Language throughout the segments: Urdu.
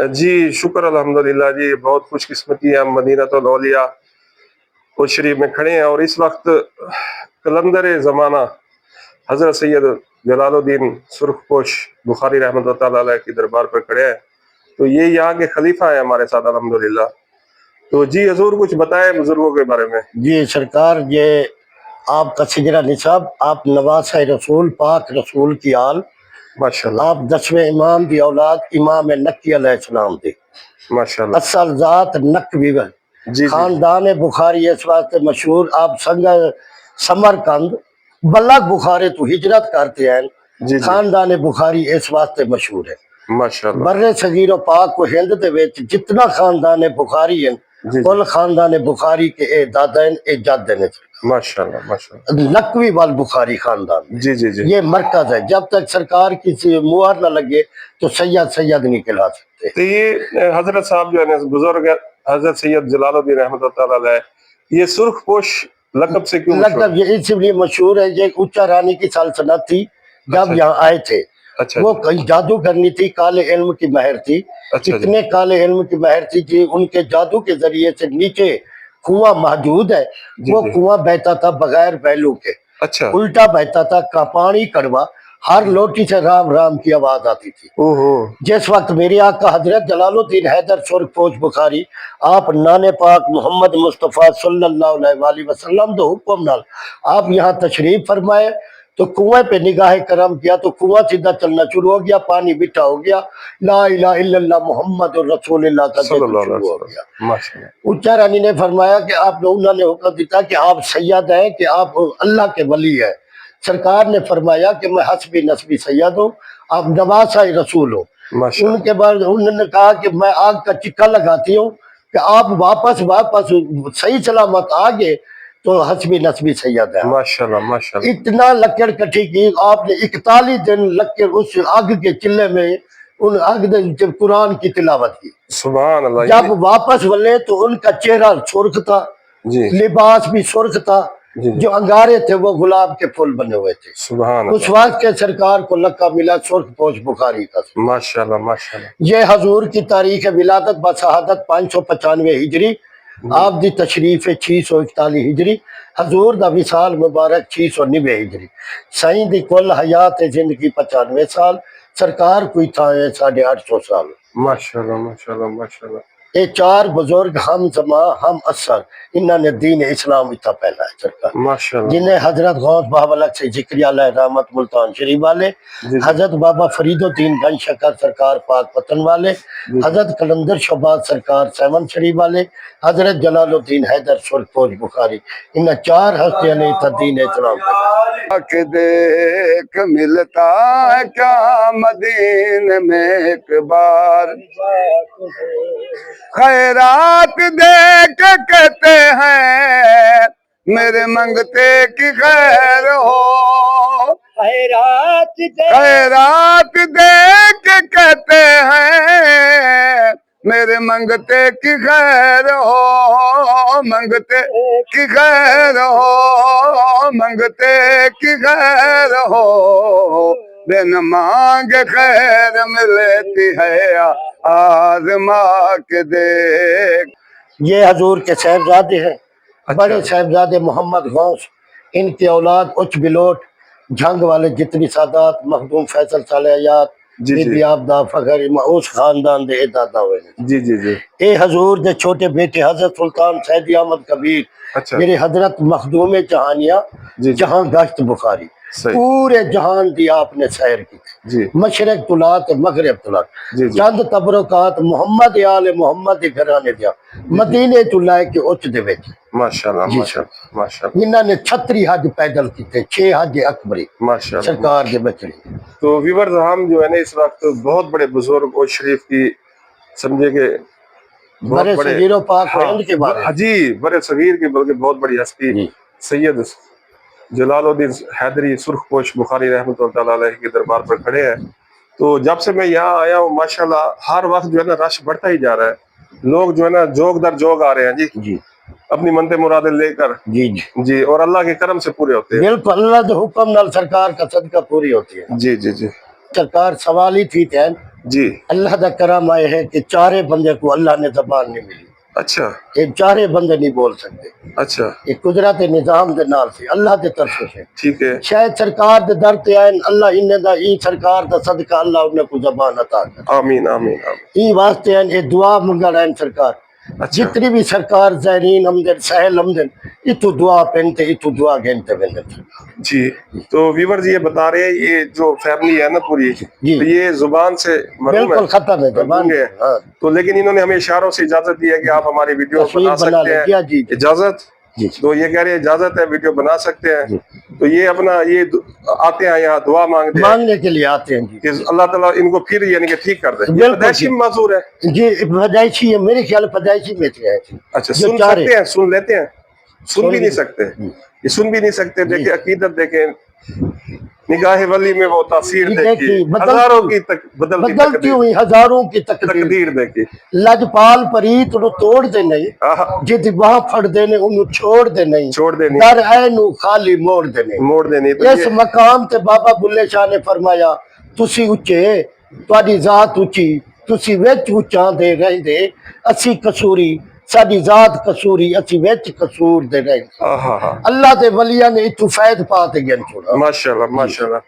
جی شکر الحمدللہ جی، بہت خوش قسمتی ہے، ہم مدینۃ الاولیاء کوچ شریف میں کھڑے ہیں اور اس وقت کلندر زمانہ حضرت سید جلال الدین سرخ پوش بخاری رحمۃ اللہ تعالیٰ علیہ کی دربار پر کھڑے ہیں۔ تو یہ یہاں کے خلیفہ ہیں ہمارے ساتھ الحمدللہ۔ تو جی حضور کچھ بتائیں بزرگوں کے بارے میں۔ جی سرکار، یہ آپ کا سجرہ نصاب، آپ نواسہ رسول پاک رسول کی آل، ماشاءاللہ آپ 10ویں امام دی اولاد امام نقی علیہ السلام دی، ماشاءاللہ اصل ذات نقوی ہے۔ جی خاندان بخاری اس واسطے مشہور، آپ سمرقند بلغ بخاری تو ہجرت کرتے ہیں، جی خاندان بخاری اس واسطے مشہور ہے۔ ماشاءاللہ بر صغیر و پاک و ہند دے وچ جتنا خاندان بخاری ہیں، جی کل خاندان بخاری کے اے دادا ہیں، اے جد ہیں، ماشاءاللہ ماشاءاللہ نقوی وال بخاری خاندان، جی جی جی۔ یہ مرکز ہے۔ جب تک سرکار کی مہر نہ لگے تو سید نہیں کہلا سکتے۔ تو یہ حضرت صاحب جو ہے بزرگ حضرت سید جلال الدین رحمۃ اللہ تعالیٰ علیہ، یہ سرخ پوش لقب سے کیوں مشہور لقب یہ اس لیے مشہور ہے، یہ اونچا رانی کی سلطنت تھی جب یہاں آئے تھے۔ اچھا وہ جادو کرنی تھی، کالے علم کی مہر تھی، اچھا جی اتنے کالے علم کی مہر تھی کہ ان کے جادو کے ذریعے سے نیچے کنواں موجود ہے، وہ کنواں بہتا تھا بغیر پہلو کے، اچھا الٹا بہتا تھا، کا پانی کڑوا، ہر لوٹی سے رام رام کی آواز آتی تھی۔ جس وقت میرے آقا حضرت جلال الدین حیدر سرخ پوش بخاری آپ نانے پاک محمد مصطفیٰ صلی اللہ علیہ وآلہ وسلم دو حکم نال آپ یہاں تشریف فرمائے تو کنویں پہ نگاہ کرم کیا تو کنواں سیدھا چلنا شروع ہو گیا، پانی میٹھا ہو گیا، لا الہ الا اللہ محمد رسول اللہ کا ذکر شروع ہو گیا۔ اونچا رانی نے فرمایا کہ آپ انہوں نے حکم دیتا کہ آپ سید ہیں، کہ آپ اللہ کے ولی ہیں۔ سرکار نے فرمایا کہ میں حسبی نسبی سید ہوں، آپ نواسہ رسول ہوں۔ ان کے بعد انہوں نے کہا کہ میں آگ کا چکا لگاتی ہوں کہ آپ واپس صحیح سلامت آگے تو حسبی نسبی سید ہے۔ ماشاءاللہ ماشاءاللہ اتنا لکڑ کٹھی کی آپ نے 41 دن لکڑ اس آگ کے چلے میں ان آگ نے قرآن کی تلاوت کی۔ سبحان اللہ۔ جب واپس ولے تو ان کا چہرہ سرخ تھا، لباس بھی سرخ تھا، جو انگارے تھے وہ گلاب کے پھول بنے ہوئے تھے۔ سبحان اللہ۔ اس وقت کے سرکار کو لقب ملا سرخ پوش بخاری کا۔ ماشاءاللہ ماشاءاللہ۔ یہ حضور کی تاریخ ولادت بشہادت 595 ہجری، آپ دی تشریف 641 ہجری، حضور دا وصال مبارک 690 ہجری، سائیں دی کل حیات زندگی 95 سال، سرکار کوئی تھا 850 سال۔ ماشاءاللہ ماشاءاللہ ماشاءاللہ۔ یہ چار بزرگ ہم زمان ہم اثر، انہوں نے دین اسلام اتنا پہلا ہے سرکار، ماشاءاللہ۔ جنہیں حضرت غوث بہاولک سے ذکری علیہ رحمت ملتان شریف والے، حضرت بابا فرید الدین گنج شکر سرکار پاک پتن والے، حضرت کلندر شہباز سرکار سیون شریف والے، حضرت جلال الدین حیدر سرخ پوش بخاری، انہیں چار ہستیاں نے اتنا دین اسلام پہلا۔ کہ دیکھ ملتا ہے کیا مدینے میں ایک بار، خیرات دیکھ کہتے ہیں میرے منگتے کی خیر ہو، خیرات دیکھ کہتے ہیں میرے منگتے کی خیر ہو، منگتے کی خیر ہو، منگتے کی خیر ہو، بن مانگ خیر ملتی ہے آزما کے دیکھ۔ یہ حضور کے صاحبزادے ہیں، بڑے صاحبزادے محمد غوث، ان کی اولاد اچ بلوٹ جھنگ والے جتنی سادات، مخدوم فیصل صالح حیات، بی بی آبدہ فخر، اس خاندان دے دادا ہوئے ہیں۔ جی جی جی۔ اے حضور دے چھوٹے بیٹے حضرت سلطان سیدی احمد کبیر، میرے حضرت مخدوم جہانیہ جہاں گشت بخاری، پورے جہان دی آپ نے سیر کی، مشرق طلعت مغرب طلعت، چند تبرکات محمد آل محمد گھرانے دیا، مدینے تو لائے کے اچ دے وچ۔ ماشاءاللہ ماشاءاللہ ماشاءاللہ۔ انہوں نے 36 حج پیدل کیتے، 6 حج اکبری سرکار دے بچڑی۔ تو ویورز ہم جو ہے نا اس وقت بہت بڑے بزرگ اور شریف کی سمجھے کہ برے صغیر و پاک ہند کے بارے، جی برے صغیر کی بلکہ بہت بڑی ہستی سید جلال الدین حیدری سرخ پوش بخاری رحمۃ اللہ تعالیٰ علیہ کے دربار پر کھڑے ہیں۔ تو جب سے میں یہاں آیا ہوں ماشاءاللہ ہر وقت جو ہے نا رش بڑھتا ہی جا رہا ہے، لوگ جو ہے نا جوگ در جوگ آ رہے ہیں جی اپنی منتے مرادیں لے کر، جی اور اللہ کے کرم سے پورے ہوتے ہیں۔ بالکل اللہ کے حکم نال سرکار کا صدقہ پوری ہوتی ہے۔ جی جی جی۔ سرکار سوال ہی تھی جی اللہ دا کرم آئے ہے کہ چارے بندے کو اللہ نے زبان نہیں ملی، اچھا یہ چارے بندے نہیں بول سکتے، اچھا یہ قدرت نظام دے نال سے اللہ دے طرف سے ٹھیک ہے شاید سرکار دے در تے آئین اللہ انہیں دا ای سرکار دا صدقہ اللہ انہیں کو زبان عطا کر آمین آمین آمین ای واسطے ہیں یہ دعا منگا رہن سرکار اچھا جتنی بھی سرکار زائرین امدن سہل امدن اتو دعا پہنتے اتو دعا گھنتے بندن جی تو ویورز یہ بتا رہے ہیں یہ جو فیملی ہے نا پوری جی تو یہ زبان سے محروم بالکل ہے ختم ہے زبان گونگے ہیں۔ ہاں تو لیکن انہوں نے ہمیں اشاروں سے اجازت دی ہے کہ آپ ہماری ویڈیو تصویر بنا بنا سکتے لے ہیں جی جی اجازت جی تو یہ کہہ رہے ہیں اجازت ہے ویڈیو بنا سکتے ہیں جی۔ تو یہ اپنا یہ آتے ہیں یہاں دعا مانگتے ہیں مانگنے کے لیے آتے ہیں کہ اللہ تعالیٰ ان کو پھر یعنی کہ ٹھیک کر دے یہ بالکل پیدائشی ٹھیک۔ معذور ہے جی پیدائشی ہے میرے خیال پیدائشی میں سے ہے اچھا جو سن چارے سکتے ہیں سن لیتے ہیں سن بھی نہیں سکتے جی۔ یہ سن بھی نہیں سکتے دیکھیں عقیدت دیکھیں نگاہ ولی میں وہ تاثیر یہ دیکھی دیکھی، بدلتی- ہزاروں کی بدلتی بدلتی تقدیر ہوئی ہزاروں کی تقدیر تقدیر دیکھی لجپال پریت نو توڑ دے نہیں آہا، جد وہاں پھڑ دے نے انہوں چھوڑ دے نہیں چھوڑ دے نہیں در اے نو خالی موڑ دے نہیں موڑ دینی تو اس یہ مقام تے بابا بلے شاہ نے فرمایا تسی اچے تواڈی ذات اچھی تسی وچ اچاں دے رہندے اسی قصوری ساڈی ذات قصوری اسی وچ قصور دے رہندے آہا ہاں اللہ دے ولیاں نے اتو فائد پا تے گن چھوڑا ماشاءاللہ ماشاءاللہ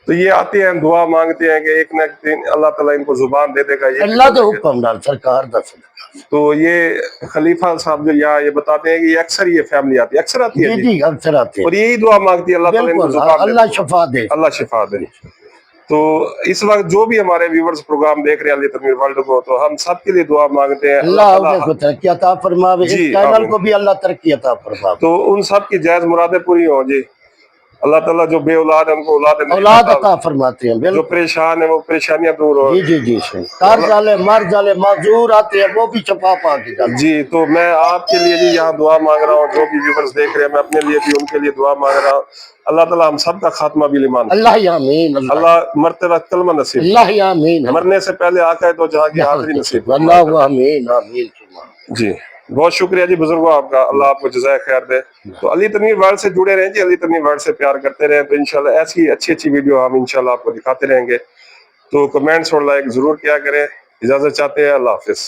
تو یہ آتے ہیں دعا مانگتے ہیں کہ ایک نہ ایک دن اللہ تعالیٰ ان کو زبان دے دے گا یہ بھی اللہ دے بول دے گا۔ حکم نال سرکار دا صدقہ تو یہ خلیفہ صاحب جو یہاں یہ بتاتے ہیں کہ یہ اکثر یہ فیملی آتی ہے اکثر آتی ہے جی جی جی اکثر آتے اور ہیں یہی دعا مانگتی ہے اللہ تعالیٰ ان کو بالکل زبان دے اللہ دے شفا دے اللہ شفا دے تو اس وقت جو بھی ہمارے ویورز پروگرام دیکھ رہے ہیں علی تنویر ورلڈ کو تو ہم سب کے لیے دعا مانگتے ہیں اللہ اللہ انہیں کو تعالیٰ ترقی عطا فرماوے اس جی چینل آمین کو بھی اللہ ترقی عطا فرماوے تو ان سب کی جائز مرادیں پوری ہوں جی اللہ تعالیٰ جو بے اولاد ہیں ان کو اولاد نصیب اولاد عطا عطا فرماتے ہیں جو بالکل پریشان ہیں وہ پریشانیاں دور ہو جی جی جی صحیح کار جالے مر جالے معذور آتے ہیں وہ بھی شفا پا کے جاتے ہیں جی تو میں آپ کے لیے جی یہاں دعا مانگ رہا ہوں جو بھی ویورز دیکھ رہے ہیں میں اپنے لیے بھی ان کے لیے دعا مانگ رہا ہوں اللہ تعالیٰ ہم سب کا خاتمہ بھی ایمان اللہ یا آمین اللہ مرتے وقت کلمہ نصیب اللہ یا آمین مرنے سے پہلے آقا ہے تو جہاں کی آخری نصیب اللہ آمین آمین جی بہت شکریہ جی بزرگوں آپ کا اللہ آپ کو جزائے خیر دے تو علی تنویر ورلڈ سے جڑے رہیں جی علی تنویر ورلڈ سے پیار کرتے رہیں تو انشاءاللہ ایسی اچھی اچھی ویڈیو ہم انشاءاللہ آپ کو دکھاتے رہیں گے تو کمنٹس اور لائک ضرور کیا کریں اجازت چاہتے ہیں اللہ حافظ